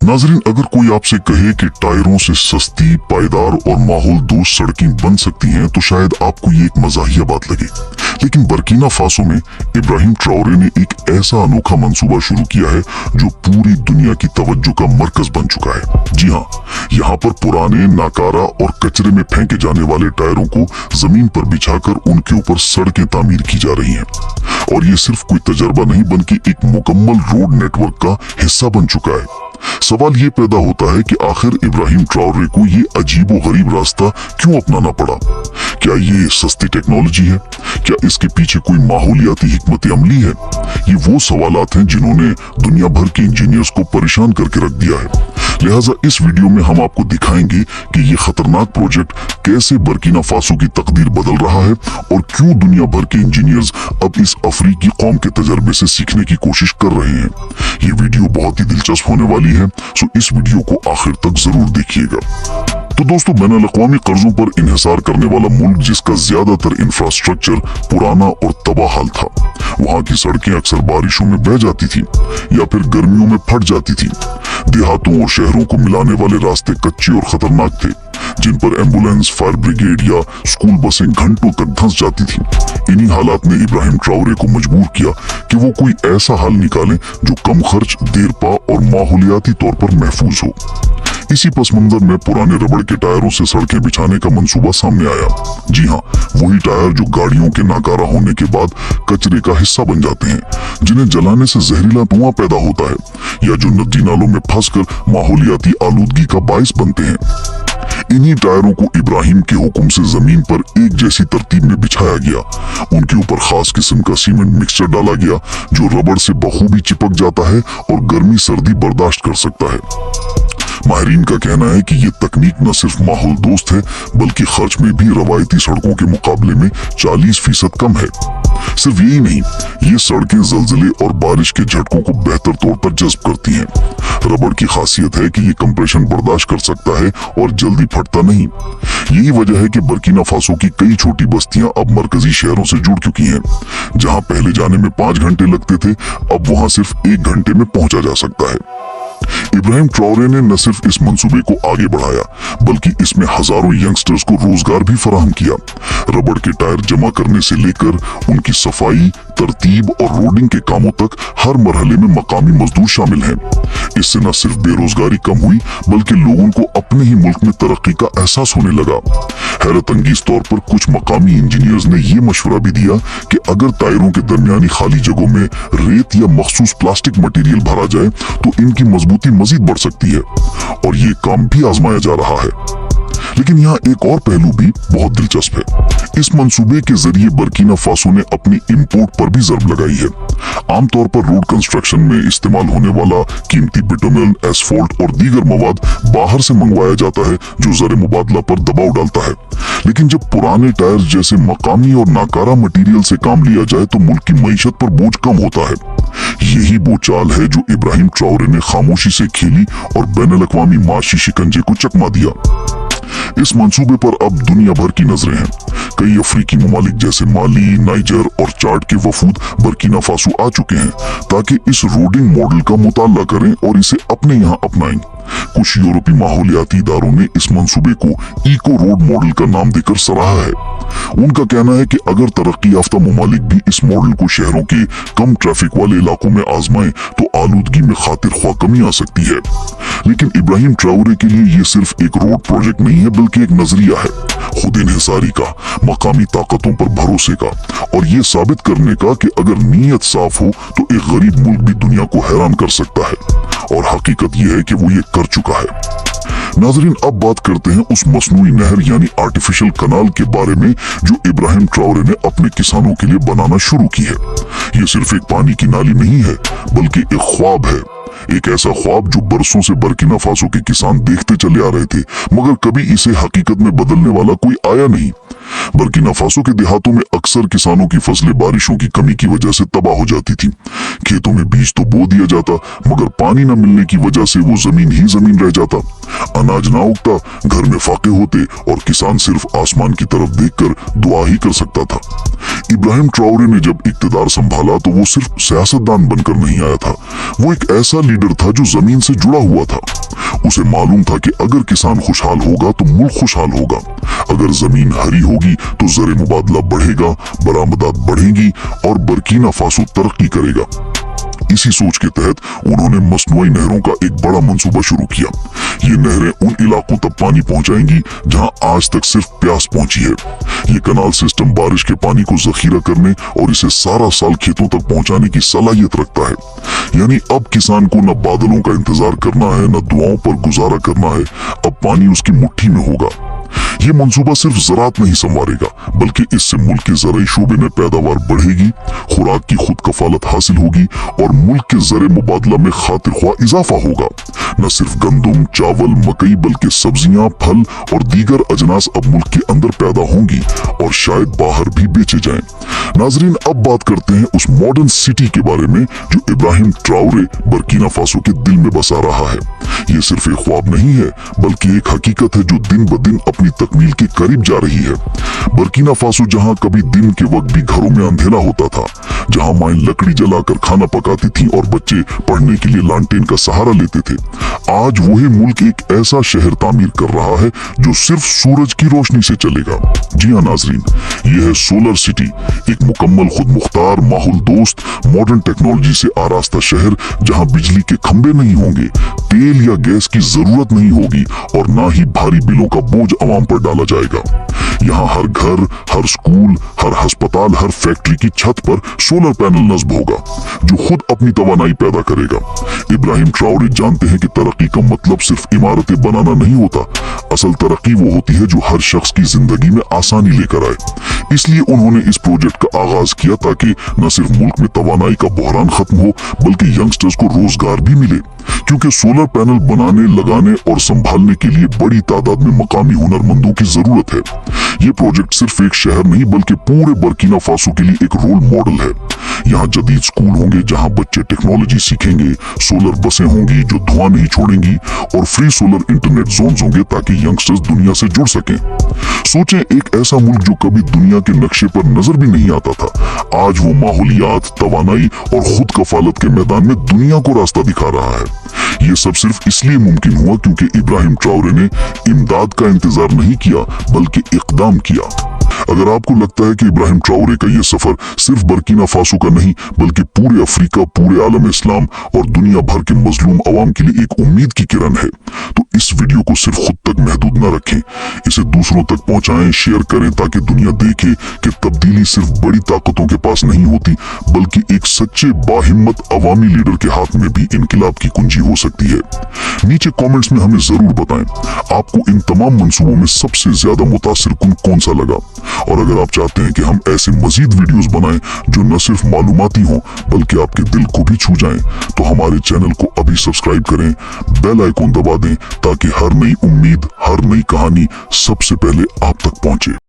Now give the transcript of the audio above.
नाजरीन, अगर कोई आपसे कहे कि टायरों से सस्ती, पायदार और माहौल दोस्त सड़कें बन सकती हैं तो शायद आपको ये एक मजाहिया बात लगे, लेकिन बर्किना फासो में इब्राहिम ट्राओरे ने एक ऐसा अनोखा मंसूबा शुरू किया है जो पूरी दुनिया की तवज्जो का मरकज बन चुका है। जी हाँ, यहाँ पर पुराने, नाकारा और कचरे में फेंके जाने वाले टायरों को जमीन पर बिछाकर उनके ऊपर सड़कें तामीर की जा रही हैं। और ये सिर्फ कोई तजर्बा नहीं बल्कि एक मुकम्मल रोड नेटवर्क का हिस्सा बन चुका है। सवाल ये पैदा होता है कि आखिर इब्राहिम ट्राओरे को ये अजीबो गरीब रास्ता क्यों अपनाना पड़ा? क्या ये सस्ती टेक्नोलॉजी है? क्या इसके पीछे कोई माहौलियाती हिकमत अमली है? ये वो सवालात हैं जिन्होंने दुनिया भर के इंजीनियर्स को परेशान करके रख दिया है। लिहाजा इस वीडियो में हम आपको दिखाएंगे कि ये खतरनाक प्रोजेक्ट कैसे बर्किना फासो की तकदीर बदल रहा है और क्यों दुनिया भर के इंजीनियर्स अब इस अफ्रीकी कौम के तजर्बे से सीखने की कोशिश कर रहे हैं। ये वीडियो बहुत ही दिलचस्प होने वाली है, सो इस वीडियो को आखिर तक जरूर देखिएगा। तो दोस्तों, बैनुल-अक़वामी कर्जों पर इन्हिसार करने वाला मुल्क जिसका ज्यादातर इंफ्रास्ट्रक्चर पुराना और तबाहाल था, वहाँ की सड़कें अक्सर बारिशों में बह जाती थी या फिर गर्मियों में फट जाती थी। देहातों और शहरों को मिलाने वाले रास्ते कच्चे और खतरनाक थे, जिन पर एम्बुलेंस, फायर ब्रिगेड या स्कूल बसें घंटों तक धंस जाती थीं। इन्हीं हालात ने इब्राहिम ट्राओरे को मजबूर किया कि वो कोई ऐसा हल निकालें जो कम खर्च, देरपा और माहौलियाती तौर पर महफूज हो। इसी पस मंजर में पुराने रबड़ के टायरों से सड़कें बिछाने का मंसूबा सामने आया। जी हाँ, वही टायर जो गाड़ियों के नाकारा होने के बाद कचरे का हिस्सा बन जाते हैं, जिन्हें जलाने से जहरीला धुआं पैदा होता है या जो नदी नालों में फंसकर माहौलियाती आलूदगी का बाइस बनते हैं। इन्हीं टायरों को इब्राहिम के हुक्म से जमीन पर एक जैसी तरतीब में बिछाया गया। उनके ऊपर खास किस्म का सीमेंट मिक्सचर डाला गया जो रबड़ से बखूबी चिपक जाता है और गर्मी सर्दी बर्दाश्त कर सकता है। माहिरीन का कहना है कि ये तकनीक न सिर्फ माहौल दोस्त है बल्कि खर्च में भी रवायती सड़कों के मुकाबले में 40% कम है। सिर्फ यही नहीं, ये सड़कें जल्जले और बारिश के झटकों को बेहतर तौर पर जज्ब करती हैं। रबड़ की खासियत है कि ये कंप्रेशन बर्दाश्त कर सकता है और जल्दी फटता नहीं। यही वजह है कि बर्किना फासो की कई छोटी बस्तियां अब मरकजी शहरों से जुड़ चुकी हैं। जहां पहले जाने में 5 घंटे लगते थे, अब वहां सिर्फ 1 घंटे में पहुंचा जा सकता है। इब्राहिम ट्राओरे ने न सिर्फ इस मंसूबे को आगे बढ़ाया बल्कि इसमें हजारों यंगस्टर्स को रोजगार भी फराहम किया। रबड़ के टायर जमा करने से लेकर उनकी सफाई, तरतीब और रोडिंग के कामों तक हर मरहले में मकामी मजदूर शामिल हैं। इससे न सिर्फ बेरोजगारी कम हुई बल्कि लोगों को अपने ही मुल्क में तरक्की का एहसास होने लगा। हैरत अंगेज तौर पर कुछ मकामी इंजीनियर्स ने यह मशवरा भी दिया कि अगर टायरों के दरमियानी खाली जगहों में रेत या मखसूस प्लास्टिक मटेरियल भरा जाए तो इनकी मजबूती मजीद बढ़ सकती है, और ये काम भी आजमाया जा रहा है। लेकिन यहाँ एक और पहलू भी बहुत दिलचस्प है। इस मंसूबे के जरिए बर्किना फासो ने अपनी इंपोर्ट पर भी ज़र्ब लगाई है। आमतौर पर रोड कंस्ट्रक्शन में इस्तेमाल होने वाला कीमती बिटुमेन, एसफॉल्ट और दीगर मवाद बाहर से मंगवाया जाता है जो ज़र मुबादला पर दबाव डालता है। लेकिन जब पुराने टायर जैसे मकामी और नाकारा मटेरियल से काम लिया जाए तो मुल्क की मईशत पर बोझ कम होता है। यही वो चाल है जो इब्राहिम ट्राओरे ने खामोशी से खेली और बैनुल-अक़वामी माशी शिकंजे को चकमा दिया। इस मंसूबे पर अब दुनिया भर की नजरें हैं। कई अफ्रीकी ममालिक जैसे माली, नाइजर और चाड के वफूद बर्किना फासो आ चुके हैं ताकि इस रोडिंग मॉडल का मुताला करें और इसे अपने यहाँ अपनाएं। कुछ यूरोपीय माहौलियाती इदारों ने इस मंसूबे को इको रोड मॉडल का नाम देकर सराहा है। उनका कहना है कि अगर तरक्की याफ्ता ममालिक भी इस मॉडल को शहरों के कम ट्रैफिक वाले इलाकों में आजमाएं तो आलूदगी में खातिर ख्वाह कमी आ सकती है। लेकिन इब्राहिम ट्राओरे के लिए ये सिर्फ एक रोड प्रोजेक्ट नहीं है बल्कि एक नजरिया है, खुद इन्हिसारी का, मकामी ताकतों पर भरोसे का और ये साबित करने का कि अगर नीयत साफ हो तो एक गरीब मुल्क भी दुनिया को हैरान कर सकता है। और हकीकत यह है कि वो ये कर चुका है। नाजरीन, अब बात करते हैं उस मसनूई नहर यानी आर्टिफिशियल कनाल के बारे में जो इब्राहिम ट्राओरे ने अपने किसानों के लिए बनाना शुरू की है। ये सिर्फ एक पानी की नाली नहीं है बल्कि एक ख्वाब है, एक ऐसा ख्वाब जो बरसों से बर्किना फासो के किसान देखते चले आ रहे थे मगर कभी इसे हकीकत में बदलने वाला कोई आया नहीं। बर्किना फासो के देहातों में अक्सर किसानों की फसलें बारिशों की कमी की वजह से तबाह हो जाती थी। खेतों में बीज तो बो दिया जाता, मगर पानी न मिलने की वजह से वो जमीन ही जमीन रह जाता। अनाज ना उगता, घर में फाके होते और किसान सिर्फ आसमान की तरफ देखकर दुआ ही कर सकता था। इब्राहिम ट्राओरे ने जब इक्तदार संभाला तो वो सिर्फ सियासतदान बनकर नहीं आया था, वो एक ऐसा लीडर था जो जमीन से जुड़ा हुआ था। उसे मालूम था कि अगर किसान खुशहाल होगा तो मुल्क खुशहाल होगा, अगर जमीन हरी होगी तो ज़र मुबादला बढ़ेगा, बरामदात बढ़ेंगी और बर्किना फासो तरक्की करेगा। इसी सोच के तहत उन्होंने मसनूई नहरों का एक बड़ा मंसूबा शुरू किया। ये नहरें उन इलाकों तक पानी पहुंचाएंगी जहां आज तक सिर्फ प्यास पहुंची है। ये कनाल सिस्टम बारिश के पानी को जखीरा करने और इसे सारा साल खेतों तक पहुंचाने की सलाहियत रखता है। यानी अब किसान को न बादलों का इंतजार करना है, न दुआओं पर गुजारा करना है, अब पानी उसकी मुट्ठी में होगा। ये मंसूबा सिर्फ ज़राअत नहीं संवारेगा, बल्कि इससे मुल्क के ज़राई शोबे में पैदावार बढ़ेगी, खुराक की खुद कफालत हासिल होगी और मुल्क के ज़र मुबादला में खातिर ख्वाह इजाफा होगा। न सिर्फ गंदम, चावल, मकई, बल्कि सब्जियां, फल और दीगर अजनास अब मुल्क के अंदर पैदा होंगी और शायद बाहर भी बेचे जाएं। नाजरीन, अब बात करते हैं उस मॉडर्न सिटी के बारे में जो इब्राहिम ट्राओरे बर्किना फासो के दिल में बसा रहा है। ये सिर्फ एक ख्वाब नहीं है, बल्कि एक हकीकत है जो दिन ब दिन अपनी तकमील के करीब जा रही है। बर्किना फासो जहां कभी दिन के वक्त भी घरों में अंधेरा होता था, जहां माएं लकड़ी जलाकर खाना पकाती थीं और बच्चे पढ़ने के लिए लालटेन का सहारा लेते थे, आज वही मुल्क एक ऐसा शहर तामीर कर रहा है जो सिर्फ सूरज की रोशनी से चलेगा। जी हाँ नाजरीन, यह है सोलर सिटी, एक मुकम्मल खुद मुख्तार, माहौल दोस्त, मॉडर्न टेक्नोलॉजी से आरास्ता शहर जहां बिजली के खंभे नहीं होंगे, तेल या गैस की जरूरत नहीं होगी और ना ही भारी बिलों का बोझ आवाम पर डाला जाएगा। यहाँ हर घर, हर स्कूल, हर अस्पताल, हर फैक्ट्री की छत पर सोलर पैनल नस्ब होगा जो खुद अपनी तवानाई पैदा करेगा। इब्राहिम ट्राओरे जानते हैं कि तरक्की का मतलब सिर्फ इमारतें बनाना नहीं होता, असल तरक्की वो होती है जो हर शख्स की जिंदगी में आसानी लेकर आए। इसलिए उन्होंने इस प्रोजेक्ट का आगाज किया ताकि न सिर्फ मुल्क में तवानाई का बहरान खत्म हो, बल्कि यंगस्टर्स को रोजगार भी मिले, क्योंकि सोलर पैनल बनाने, लगाने और संभालने के लिए बड़ी तादाद में मकामी हुनरमंदों की जरूरत है। ये प्रोजेक्ट सिर्फ एक शहर नहीं बल्कि पूरे बर्किना फासो के लिए एक रोल मॉडल है। यहाँ जदीद स्कूल होंगे जहाँ बच्चे टेक्नोलॉजी सीखेंगे, सोलर बसें होंगी जो धुआं नहीं छोड़ेंगी और फ्री सोलर इंटरनेट जोन्स होंगे ताकि यंगस्टर्स दुनिया से जुड़ सकें। सोचें, एक ऐसा मुल्क जो कभी दुनिया के नक्शे पर नजर भी नहीं आता था, आज वो माहौलियात, तवानाई और खुद कफालत के मैदान में दुनिया को रास्ता दिखा रहा है। ये सब सिर्फ इसलिए मुमकिन हुआ क्योंकि इब्राहिम ट्राओरे ने इमदाद का इंतजार नहीं किया बल्कि इक़दाम किया। अगर आपको लगता है कि इब्राहिम ट्राओरे का ये सफर सिर्फ बर्किना फासो का नहीं बल्कि पूरे अफ्रीका, पूरे आलम इस्लाम और दुनिया भर के मजलूम अवाम के लिए एक उम्मीद की किरण है, तो इस वीडियो को सिर्फ खुद तक महदूद न रखें, इसे दूसरों तक पहुंचाएं, शेयर करें ताकि दुनिया देखे कि तब्दीली सिर्फ बड़ी ताकतों के पास नहीं होती बल्कि एक सच्चे बाहिम्मत अवामी लीडर के हाथ में भी इनकलाब की कुंजी हो सकती है। नीचे कमेंट्स में हमें जरूर बताएं आपको इन तमाम मंसूबों में सबसे ज्यादा मुतासिर कुन कौन सा लगा, और अगर आप चाहते हैं कि हम ऐसे मजीद वीडियोस बनाएं जो न सिर्फ मालूमाती हों बल्कि आपके दिल को भी छू जाएं, तो हमारे चैनल को अभी सब्सक्राइब करें, बेल आइकॉन दबा दें ताकि हर नई उम्मीद, हर नई कहानी सबसे पहले आप तक पहुंचे।